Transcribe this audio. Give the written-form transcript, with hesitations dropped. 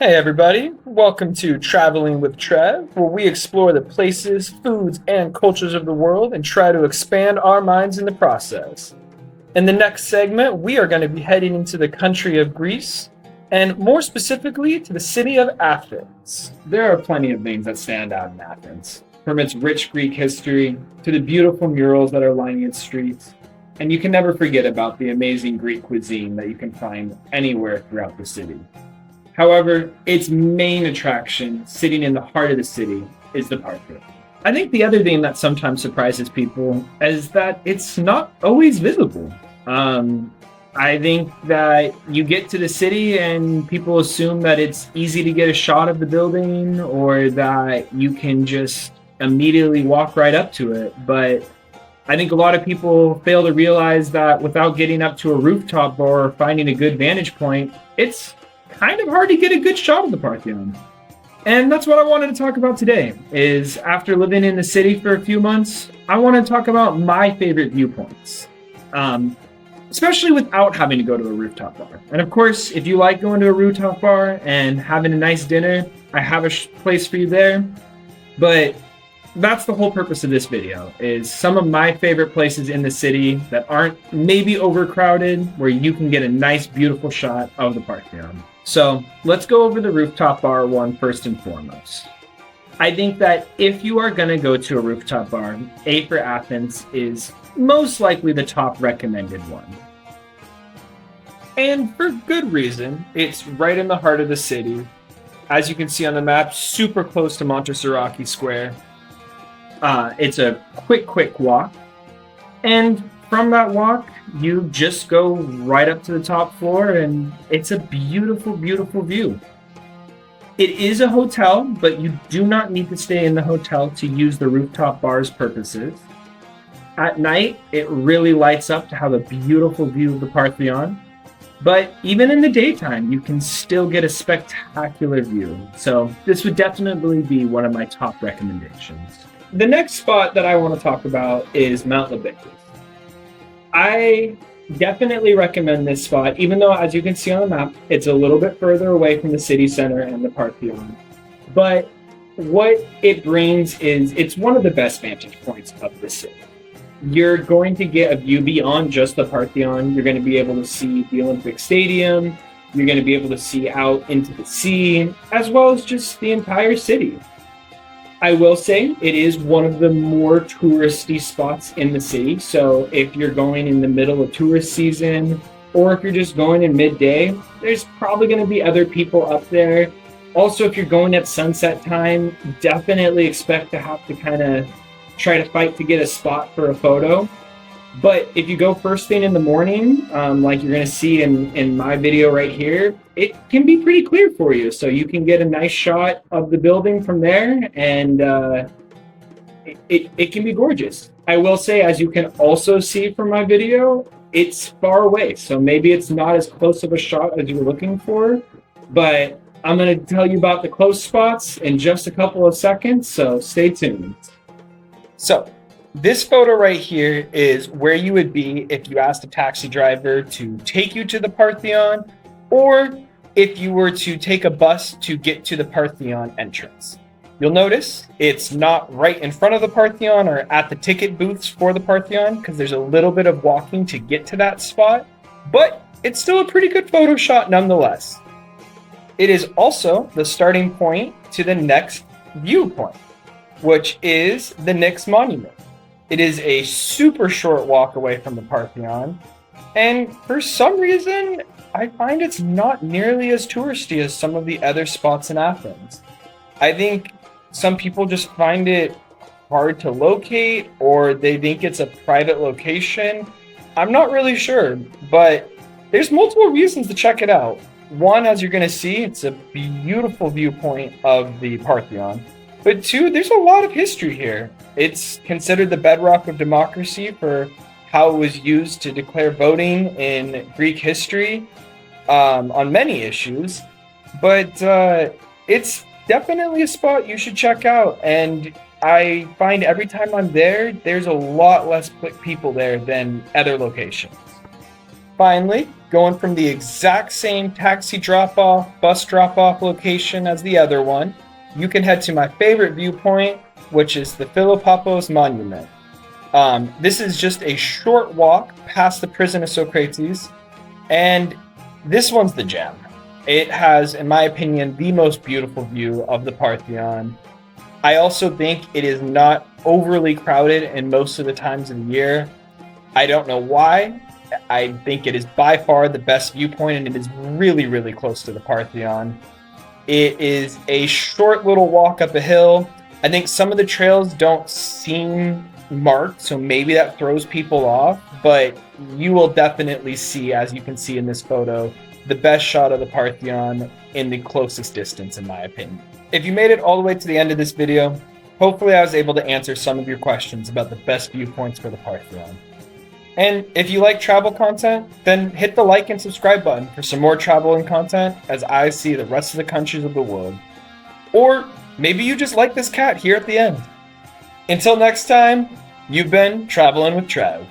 Hey everybody, welcome to Traveling with Trev, where we explore the places, foods, and cultures of the world and try to expand our minds in the process. In the next segment, we are going to be heading into the country of Greece, and more specifically to the city of Athens. There are plenty of things that stand out in Athens, from its rich Greek history to the beautiful murals that are lining its streets. And you can never forget about the amazing Greek cuisine that you can find anywhere throughout the city. However, its main attraction, sitting in the heart of the city, is the Parthenon. I think the other thing that sometimes surprises people is that it's not always visible. I think that you get to the city and people assume that it's easy to get a shot of the building or that you can just immediately walk right up to it. But I think a lot of people fail to realize that without getting up to a rooftop or finding a good vantage point, it's kind of hard to get a good shot of the Parthenon. And that's what I wanted to talk about today, is after living in the city for a few months, I want to talk about my favorite viewpoints, especially without having to go to a rooftop bar. And of course, if you like going to a rooftop bar and having a nice dinner, I have a place for you there. But that's the whole purpose of this video, is some of my favorite places in the city that aren't maybe overcrowded, where you can get a nice, beautiful shot of the Parthenon. So let's go over the rooftop bar one first and foremost. I think that if you are going to go to a rooftop bar, A for Athens is most likely the top recommended one. And for good reason. It's right in the heart of the city. As you can see on the map, super close to Monteserraki Square. It's a quick walk. And from that walk, you just go right up to the top floor and it's a beautiful, beautiful view. It is a hotel, but you do not need to stay in the hotel to use the rooftop bar's purposes. At night, it really lights up to have a beautiful view of the Parthenon. But even in the daytime, you can still get a spectacular view. So this would definitely be one of my top recommendations. The next spot that I want to talk about is Mount Libycus. I definitely recommend this spot, even though, as you can see on the map, it's a little bit further away from the city center and the Parthenon. But what it brings is it's one of the best vantage points of the city. You're going to get a view beyond just the Parthenon. You're going to be able to see the Olympic Stadium. You're going to be able to see out into the sea, as well as just the entire city. I will say it is one of the more touristy spots in the city. So if you're going in the middle of tourist season, or if you're just going in midday, there's probably going to be other people up there. Also, if you're going at sunset time, definitely expect to have to kind of try to fight to get a spot for a photo. But if you go first thing in the morning, like you're going to see in my video right here, it can be pretty clear for you. So you can get a nice shot of the building from there, and it can be gorgeous. I will say, as you can also see from my video, it's far away. So maybe it's not as close of a shot as you're looking for, but I'm going to tell you about the close spots in just a couple of seconds. So stay tuned. So this photo right here is where you would be if you asked a taxi driver to take you to the Parthenon, or if you were to take a bus to get to the Parthenon entrance. You'll notice it's not right in front of the Parthenon or at the ticket booths for the Parthenon, because there's a little bit of walking to get to that spot, but it's still a pretty good photo shot nonetheless. It is also the starting point to the next viewpoint, which is the Knicks Monument. It is a super short walk away from the Parthenon, and for some reason, I find it's not nearly as touristy as some of the other spots in Athens. I think some people just find it hard to locate, or they think it's a private location. I'm not really sure, but there's multiple reasons to check it out. One, as you're going to see, it's a beautiful viewpoint of the Parthenon. But two, there's a lot of history here. It's considered the bedrock of democracy for how it was used to declare voting in Greek history on many issues. But it's definitely a spot you should check out. And I find every time I'm there, there's a lot less people there than other locations. Finally, going from the exact same taxi drop-off, bus drop-off location as the other one, you can head to my favorite viewpoint, which is the Philopapos Monument. This is just a short walk past the prison of Socrates, and this one's the gem. It has, in my opinion, the most beautiful view of the Parthenon. I also think it is not overly crowded in most of the times of the year. I don't know why. I think it is by far the best viewpoint, and it is really, really close to the Parthenon. It is a short little walk up a hill. I think some of the trails don't seem marked, so maybe that throws people off, but you will definitely see, as you can see in this photo, the best shot of the Parthenon in the closest distance, in my opinion. If you made it all the way to the end of this video, hopefully I was able to answer some of your questions about the best viewpoints for the Parthenon. And if you like travel content, then hit the like and subscribe button for some more traveling content as I see the rest of the countries of the world. Or maybe you just like this cat here at the end. Until next time, you've been Traveling with Trav.